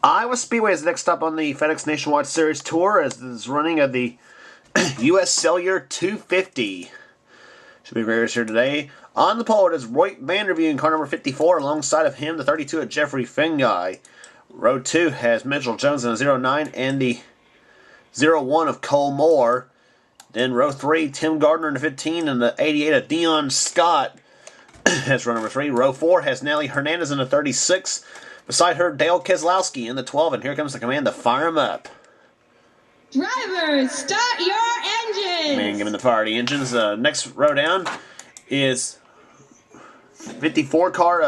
Iowa Speedway is next up on the FedEx Nationwide Series Tour as this running of the US Celluar 250. Should be a great race here today. On the pole, it is Roy Vanderveen in car number 54. Alongside of him, the 32 of Jeffrey Finguy. Row 2 has Mitchell Jones in a 09 and the 01 of Cole Moore. Then row 3, Tim Gardner in the 15 and the 88 of Dion Scott. That's row number 3. Row 4 has Natalie Hernandez in the 36. Beside her, Dale Keselowski in the 12. And here comes the command to fire him up. Drivers, start your engines! Man, giving the fire the engines. Next row down is 14 car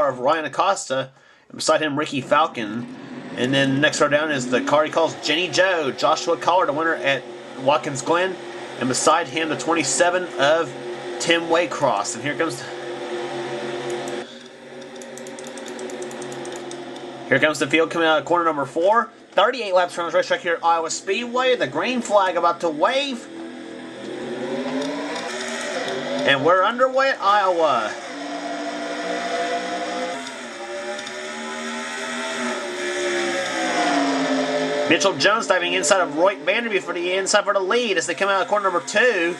of Ryan Acosta. And beside him, Ricky Falcon. And then next row down is the car he calls Jenny Joe, Joshua Collard, the winner at Watkins Glen. And beside him, the 27 of Tim Waycross. And here comes the field coming out of corner number 4. 38 laps from the racetrack here at Iowa Speedway. The green flag about to wave. And we're underway at Iowa. Mitchell Jones diving inside of Roy Vanderveen for the lead as they come out of corner number 2.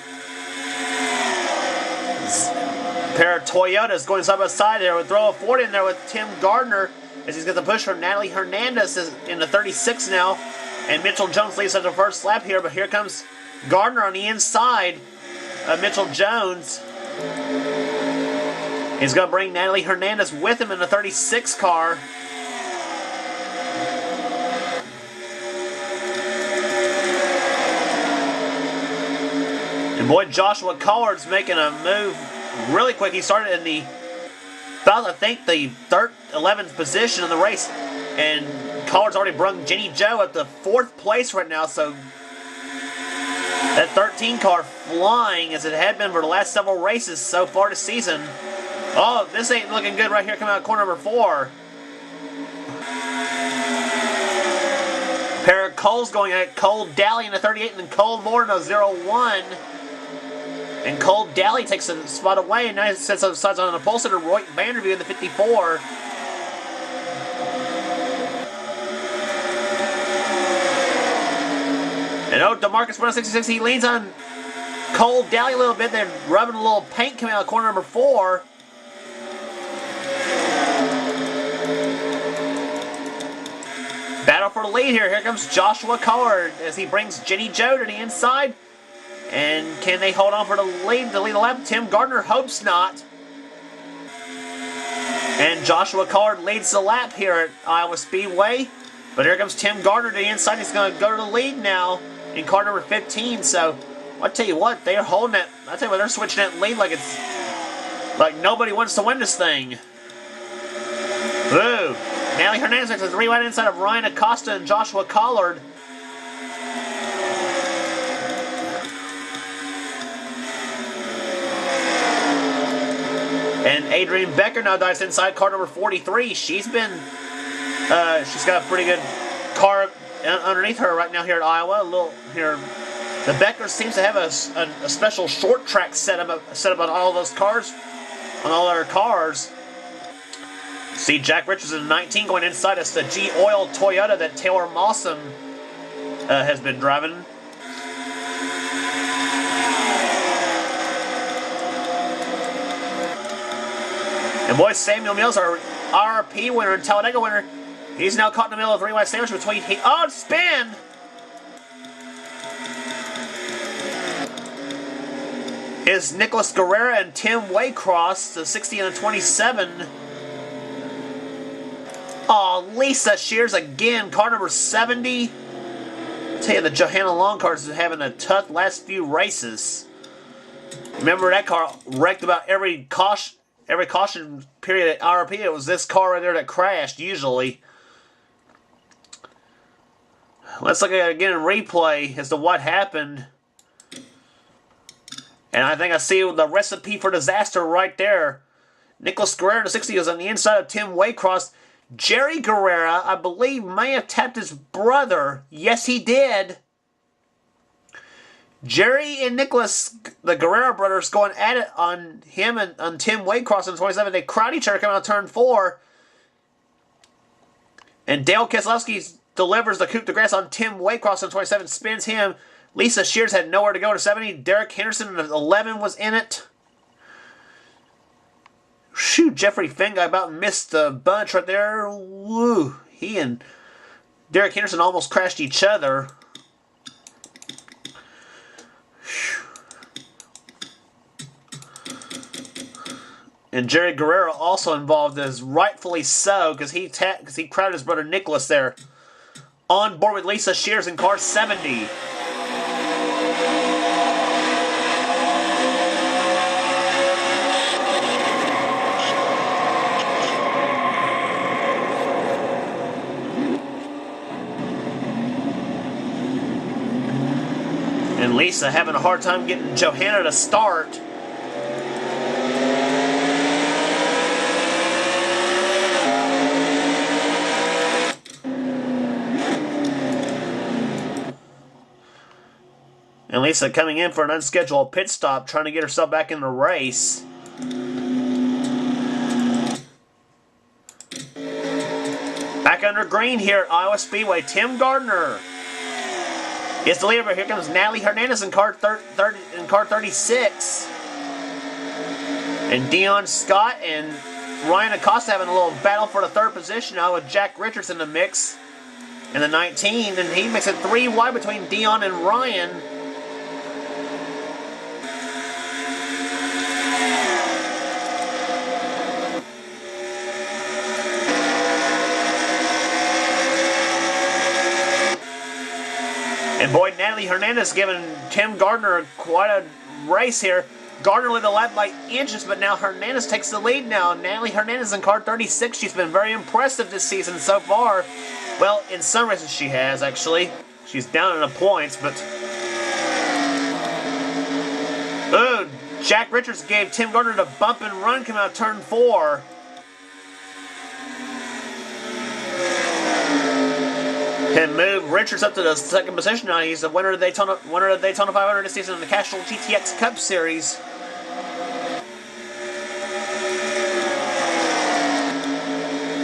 A pair of Toyotas going side by side there. We'll throw a Ford in there with Tim Gardner as he's got the push from Natalie Hernandez in the 36 now. And Mitchell Jones leads at the first lap here, but here comes Gardner on the inside of Mitchell Jones. He's going to bring Natalie Hernandez with him in the 36 car. And boy, Joshua Collard's making a move really quick. He started in the 11th position in the race. And Collard's already brung Jenny Joe up to 4th place right now. So that 13 car flying as it had been for the last several races so far this season. Oh, this ain't looking good right here coming out of corner number 4. Pair of Coles going at Cole Daly in the 38 and then Cole Moore in the 01. And Cole Daly takes a spot away, and now he sets up sides on the pole sitter, Roy Vanderveen in the 54. And DeMarcus 166, he leans on Cole Daly a little bit, then rubbing a little paint coming out of corner number 4. Battle for the lead here. Here comes Joshua Collard as he brings Jenny Joe to the inside. And can they hold on for the lead to lead the lap? Tim Gardner hopes not. And Joshua Collard leads the lap here at Iowa Speedway. But here comes Tim Gardner to the inside. He's going to go to the lead now in car number 15. So I'll tell you what, they're holding that. I tell you what, they're switching that lead like it's like nobody wants to win this thing. Ooh. Natalie Hernandez makes a 3-wide inside of Ryan Acosta and Joshua Collard. And Adrienne Becker now dives inside car number 43. She's got a pretty good car underneath her right now here at Iowa. The Becker seems to have a special short track setup on all those cars, on all their cars. See Jack Richardson in 19 going inside. It's the G-Oil Toyota that Taylor Mawson has been driving. And boy, Samuel Mills, our RP winner and Talladega winner, he's now caught in the middle of a 3-wide sandwich between... spin! Is Nicholas Guerrera and Tim Waycross, the 60 and the 27. Oh, Lisa Shears again, car number 70. I tell you, the Johanna Long cars is having a tough last few races. Remember that car wrecked about every caution period at RP. It was this car right there that crashed, usually. Let's look at it again in replay as to what happened. And I think I see the recipe for disaster right there. Nicholas Guerrera, the 60, was on the inside of Tim Waycross. Jerry Guerrera, I believe, may have tapped his brother. Yes, he did. Jerry and Nicholas, the Guerrero brothers, going at it on him and on Tim Waycross in 27. They crowd each other coming out of turn 4. And Dale Keselowski delivers the coup de grace on Tim Waycross in 27, spins him. Lisa Shears had nowhere to go to 70. Derek Henderson in 11 was in it. Shoot, Jeffrey Fengai about missed the bunch right there. Woo. He and Derek Henderson almost crashed each other. And Jerry Guerrero also involved, as rightfully so, because he crowded his brother Nicholas there. On board with Lisa Shears in car 70. And Lisa having a hard time getting Johanna to start. And Lisa coming in for an unscheduled pit stop, trying to get herself back in the race. Back under green here at Iowa Speedway. Tim Gardner is the leader, but here comes Natalie Hernandez in car 36. And Dion Scott and Ryan Acosta having a little battle for the third position now with Jack Richards in the mix in the 19. And he makes it 3 wide between Dion and Ryan. And boy, Natalie Hernandez giving Tim Gardner quite a race here. Gardner led the lap by inches, but now Hernandez takes the lead now. Natalie Hernandez in car 36. She's been very impressive this season so far. Well, in some races she has, actually. She's down in the points, but... Ooh, Jack Richards gave Tim Gardner the bump and run coming out of turn 4. And move Richards up to the second position now. He's the winner of the Daytona 500 this season in the Castrol GTX Cup Series.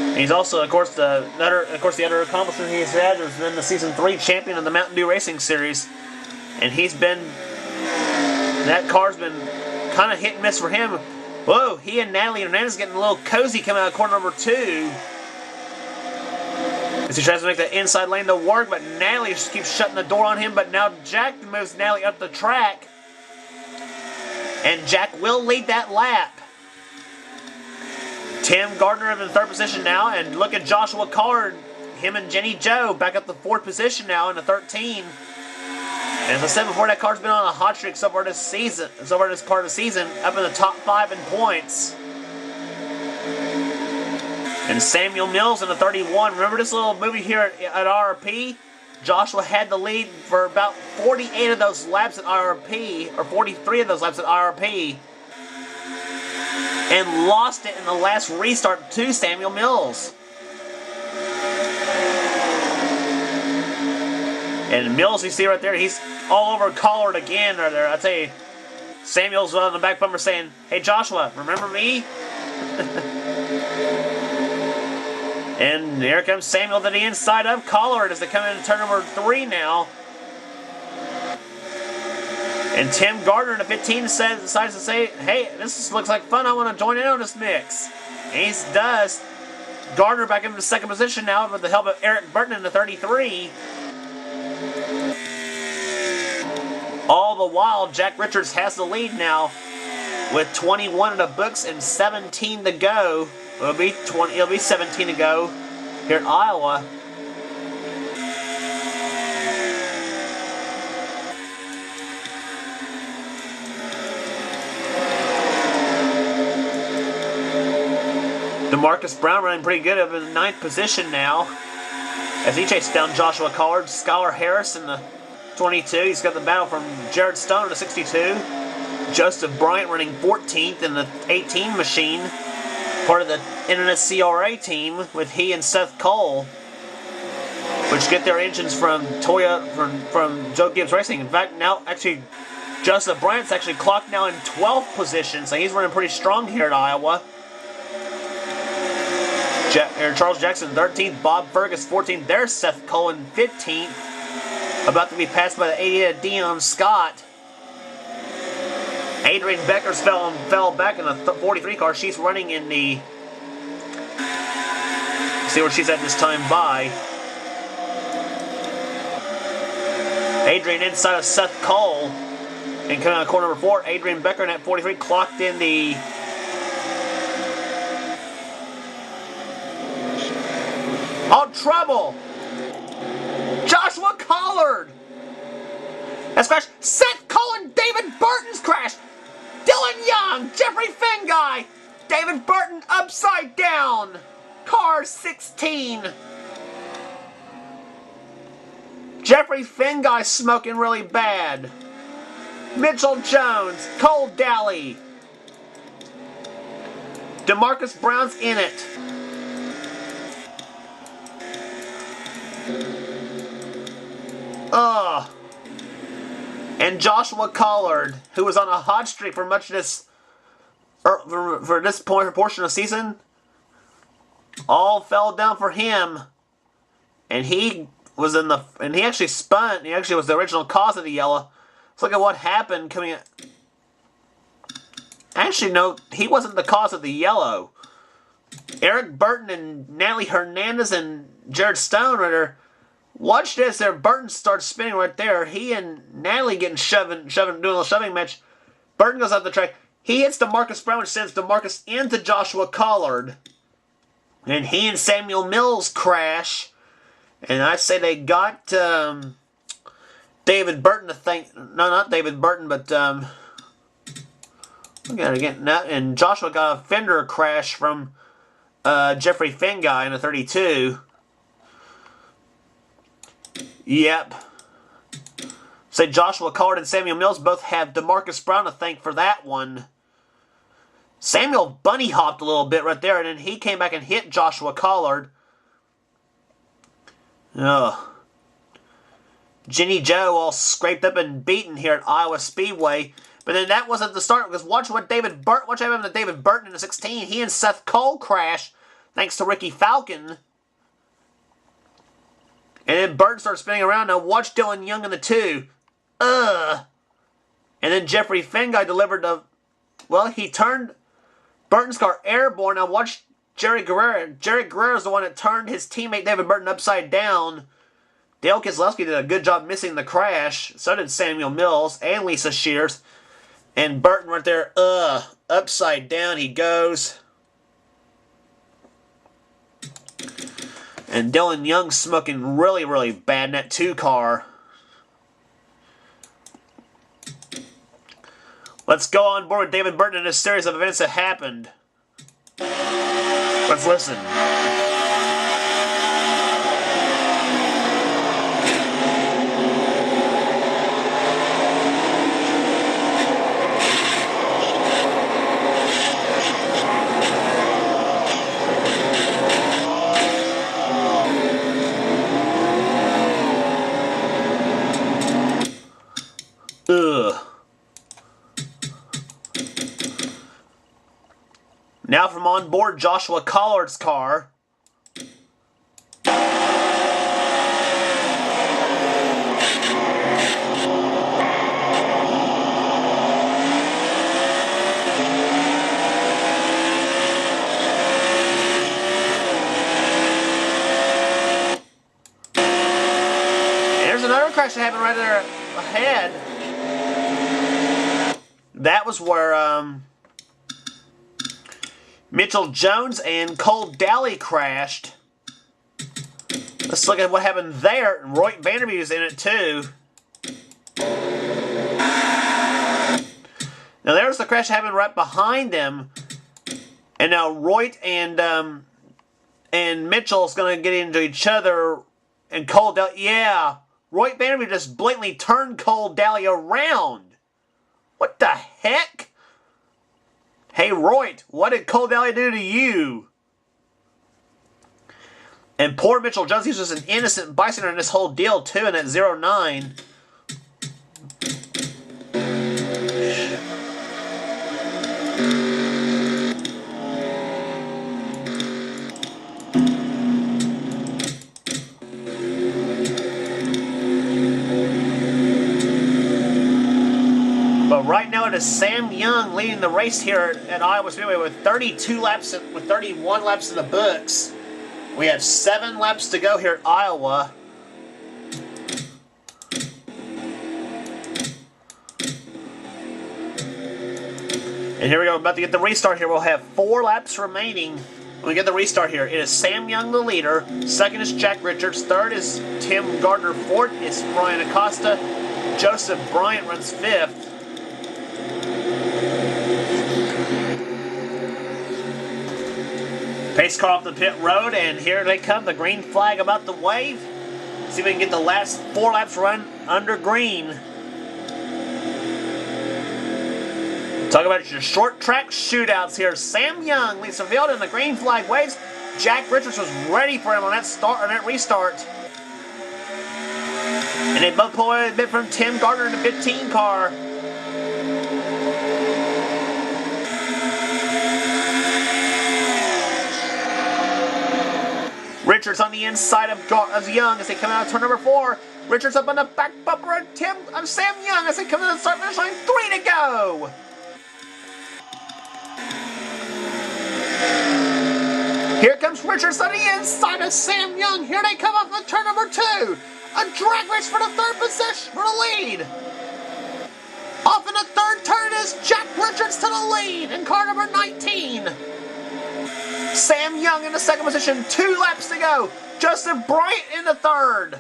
And he's also, of course, the other accomplishment he's had has been the season 3 champion of the Mountain Dew Racing Series, and that car's been kind of hit and miss for him. Whoa, he and Natalie Hernandez getting a little cozy coming out of corner number 2. As he tries to make the inside lane to work, but Natalie just keeps shutting the door on him. But now Jack moves Natalie up the track. And Jack will lead that lap. Tim Gardner in the 3rd position now. And look at Joshua Collard. Him and Jenny Joe back up the 4th position now in the 13. And as I said before, that car's been on a hot streak so far this season. So far this part of the season. Up in the top 5 in points. And Samuel Mills in the 31. Remember this little movie here at RRP? Joshua had the lead for about 48 of those laps at RRP, or 43 of those laps at RRP, and lost it in the last restart to Samuel Mills. And Mills, you see right there, he's all over Collard again right there. I tell you, Samuel's on the back bumper saying, "Hey Joshua, remember me?" And here comes Samuel to the inside of Collard as they come into turn number 3 now. And Tim Gardner in the 15 decides to say, "Hey, this looks like fun. I want to join in on this mix." And he does. Gardner back into the 2nd position now with the help of Eric Burton in the 33. All the while, Jack Richards has the lead now with 21 in the books and 17 to go. It'll be 17 to go here at Iowa. DeMarcus Brown running pretty good up in the 9th position now as he chases down Joshua Collard. Skylar Harris in the 22. He's got the battle from Jared Stone in the 62. Joseph Bryant running 14th in the 18 machine. Part of the Internet CRA team with he and Seth Cole, which get their engines from from Joe Gibbs Racing. In fact, now actually Joseph Bryant's actually clocked now in 12th position, so he's running pretty strong here at Iowa. Charles Jackson 13th, Bob Fergus 14th. There's Seth Cullen 15th. About to be passed by the 88 Dion Scott. Adrian Beckers fell back in the 43 car. She's running in the... See where she's at this time by. Adrian inside of Seth Cole. And coming out of corner number 4, Adrian Becker in at 43 clocked in the... Oh, trouble! Joshua Collard! That's crash. Seth Cullen, David Burton's crash! Dylan Young, Jeffrey Finguy, David Burton upside down! Car 16. Jeffrey Finguy smoking really bad. Mitchell Jones, Cole Daly. DeMarcus Brown's in it. And Joshua Collard, who was on a hot streak for much of this, for this portion of the season, all fell down for him. And he was in the, and he actually spun. He actually was the original cause of the yellow. Let's look at what happened coming in. Actually, no, he wasn't the cause of the yellow. Eric Burton and Natalie Hernandez and Jared Stone right there. Watch this there. Burton starts spinning right there. He and Natalie getting doing a little shoving match. Burton goes up the track. He hits DeMarcus Brown, which sends DeMarcus into Joshua Collard. And he and Samuel Mills crash. And I say they got David Burton to thank. No, not David Burton, but look at it again. And Joshua got a fender crash from Jeffrey Finguy in a 32. Yep. Say Joshua Collard and Samuel Mills both have DeMarcus Brown to thank for that one. Samuel bunny hopped a little bit right there, and then he came back and hit Joshua Collard. Ugh. Jenny Joe all scraped up and beaten here at Iowa Speedway. But then that wasn't the start, because watch what happened to David Burton in the 16. He and Seth Cole crash, thanks to Ricky Falcon. And then Burton starts spinning around. Now watch Dylan Young in the 2. And then Jeffrey Finguy delivered the... Well, he turned Burton's car airborne. Now watch Jerry Guerrero. Jerry Guerrero's the one that turned his teammate David Burton upside down. Dale Keselowski did a good job missing the crash. So did Samuel Mills and Lisa Shears. And Burton right there, upside down he goes. And Dylan Young smoking really, really bad in that 2 car. Let's go on board with David Burton in a series of events that happened. Let's listen. Now from on board Joshua Collard's car. There's another crash that happened right there ahead. That was where Mitchell Jones and Cole Daly crashed. Let's look at what happened there. Roy Vandermeer's in it too. Now there's the crash that happened right behind them. And now Roy and Mitchell's going to get into each other. And Cole Daly, yeah. Roy Vandermeer just blatantly turned Cole Daly around. What the heck? Hey, Roy, what did Cole Daly do to you? And poor Mitchell Jones, he's just an innocent bystander in this whole deal, too, in that 09. it is Sam Young leading the race here at Iowa Speedway with 31 laps in the books. We have 7 laps to go here at Iowa. And here we go, we're about to get the restart here. We'll have 4 laps remaining when we get the restart here. It is Sam Young, the leader. Second is Jack Richards. Third is Tim Gardner. Fourth is Brian Acosta. Joseph Bryant runs 5th. Pace car off the pit road, and here they come. The green flag about to wave. See if we can get the last 4 laps run under green. Talk about your short track shootouts here. Sam Young leads the field, and the green flag waves. Jack Richards was ready for him on that restart. And they both pull a bit from Tim Gardner in the 15 car. Richards on the inside of Young as they come out of turn number 4. Richards up on the back bumper of Sam Young as they come to the start finish line. 3 to go. Here comes Richards on the inside of Sam Young. Here they come up on turn number 2. A drag race for the 3rd position for the lead. Off in the 3rd turn is Jack Richards to the lead in car number 19. Sam Young in the 2nd position. 2 laps to go. Joseph Bryant in the 3rd.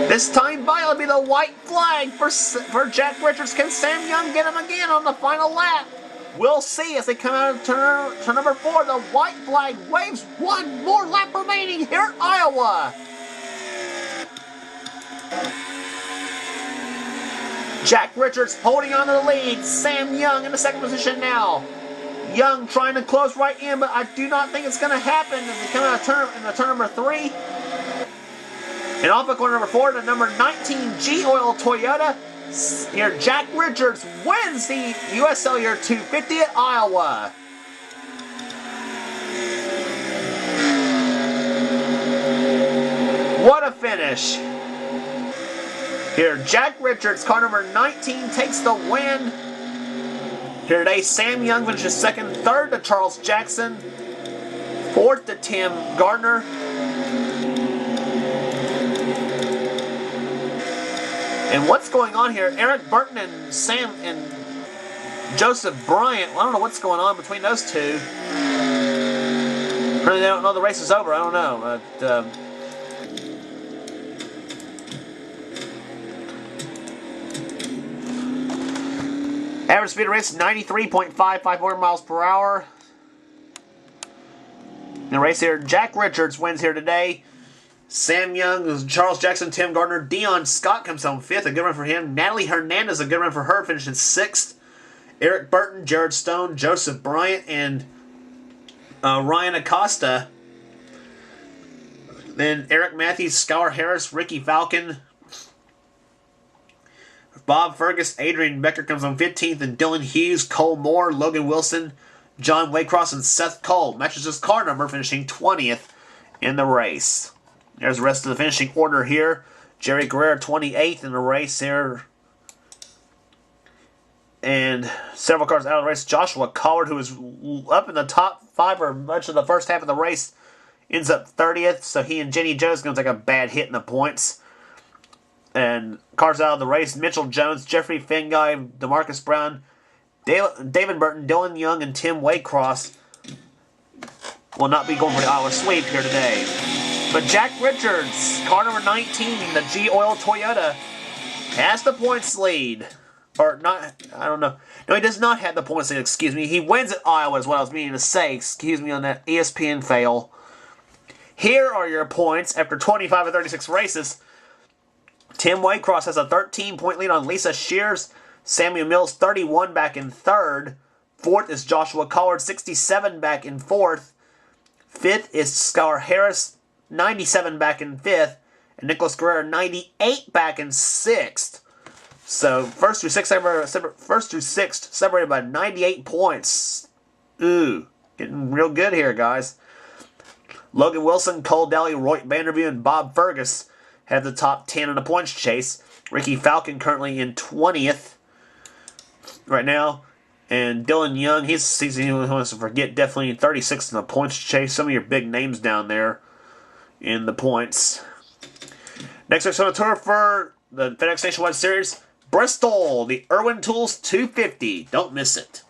This time by it'll be the white flag for Jack Richards. Can Sam Young get him again on the final lap? We'll see as they come out of turn number 4. The white flag waves. 1 more lap remaining here at Iowa. Jack Richards holding on to the lead. Sam Young in the 2nd position now. Young trying to close right in, but I do not think it's going to happen as they come out of turn number 3. And off of corner number 4, the number 19 G-Oil Toyota. Here, Jack Richards wins the US Celluar 250 at Iowa. What a finish. Here, Jack Richards, car number 19, takes the win. Here today, Sam Young finishes 2nd, 3rd to Charles Jackson, 4th to Tim Gardner. And what's going on here? Eric Burton and Joseph Bryant. Well, I don't know what's going on between those two. Apparently they don't know the race is over. I don't know. But, average speed of race 93.554 miles per hour. In the race here, Jack Richards wins here today. Sam Young, Charles Jackson, Tim Gardner, Dion Scott comes home 5th, a good run for him. Natalie Hernandez, a good run for her, finishing 6th. Eric Burton, Jared Stone, Joseph Bryant, and Ryan Acosta. Then Eric Matthews, Skylar Harris, Ricky Falcon, Bob Fergus, Adrian Becker comes home 15th, and Dylan Hughes, Cole Moore, Logan Wilson, John Waycross, and Seth Cole matches his car number, finishing 20th in the race. There's the rest of the finishing order here. Jerry Guerrero, 28th in the race here. And several cars out of the race. Joshua Collard, who was up in the top 5 for much of the first half of the race, ends up 30th. So he and Jenny Jones going to take a bad hit in the points. And cars out of the race. Mitchell Jones, Jeffrey Finguy, DeMarcus Brown, David Burton, Dylan Young, and Tim Waycross will not be going for the Iowa sweep here today. But Jack Richards, car number 19, the G-Oil Toyota, has the points lead. Or not, I don't know. No, he does not have the points lead, excuse me. He wins at Iowa is what I was meaning to say. Excuse me on that ESPN fail. Here are your points after 25 of 36 races. Tim Waycross has a 13-point lead on Lisa Shears. Samuel Mills, 31 back in 3rd. 4th is Joshua Collard, 67 back in 4th. 5th is Skylar Harris, 97 back in 5th, and Nicholas Guerrero 98 back in 6th. So first through sixth separated by 98 points. Ooh, getting real good here, guys. Logan Wilson, Cole Daly, Roy Vanderview, and Bob Fergus have the top 10 in the points chase. Ricky Falcon currently in 20th right now. And Dylan Young, he's season he wants to forget, definitely 36th in the points chase. Some of your big names down there in the points. Next race on the tour for the FedEx Nationwide Series, Bristol, the Irwin Tools 250. Don't miss it.